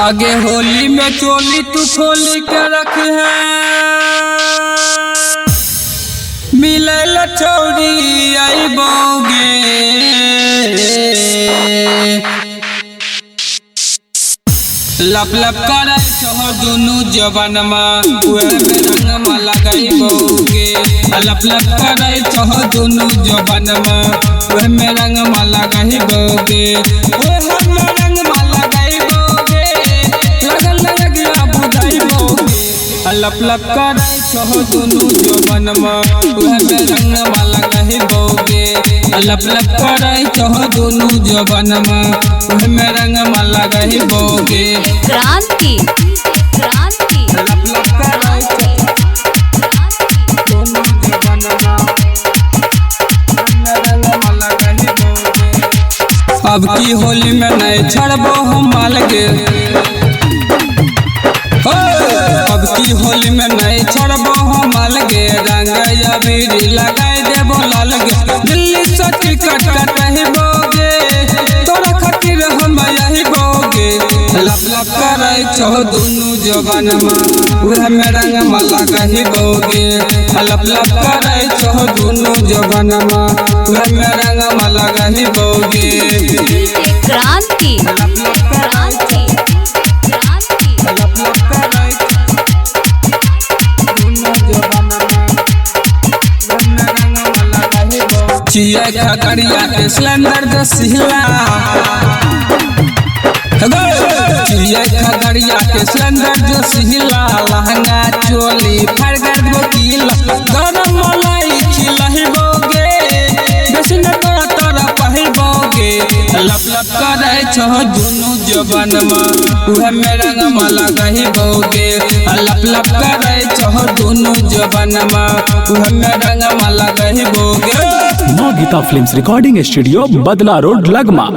आगे होली में चोली तू खोली के रख है, मिलल चौड़ी आई बोगे। लप लप करे चहो दुनु जवानमा, उहे में रंगमा लगाई बोगे। लप लप करे चहो दुनु जवानमा, उहे में रंगमा लगाई बोगे। उहे में रंगमा लगाई बोगे, लगन लगिया बुझाई बोगे। लप लप करे चहो दुनु जवानमा, उहे में रंगमा लगाई बोगे। लप लप करे चहो दुनु जवानमा, उहे में रंगमा लगाई बोगे। क्रांति लप लप करे दुनु जवानमा, रंगमा लगाई बोगे। अब की होली में नहीं छड़बो हम माल गे, अब की होली में नहीं छड़बो हम माल गे। रंग अबीर लगाई देबो लाल गे, दिल्ली से टिकट कटही बोगे, तोरा खातिर हम यही बोगे। लप लप करे चहो दुनु जवानमा, उहे में रंगमा लगाही बोगे। लप लप करे चहो दुनु जवानमा, उहे में रंगमा लगाही बोगे। क्रांति चिया खगड़िया के सिलेंडर दसिला, चिया खगड़िया के सिलेंडर दसिला। लहंगा चोली फरगर बोकिल, गरम मलाई खिलही बोगे, बेसी न तोरा तोरा पहिल बोगे। लप लप करे छहो दुनु जवानमा, उहे में रंगमा लगाही बोगे। लप लप करे छहो दुनु जवानमा, उहे में रंगमा लगाही बोगे। माँ गीता फिल्म्स रिकॉर्डिंग स्टूडियो, बदला रोड, लगमा।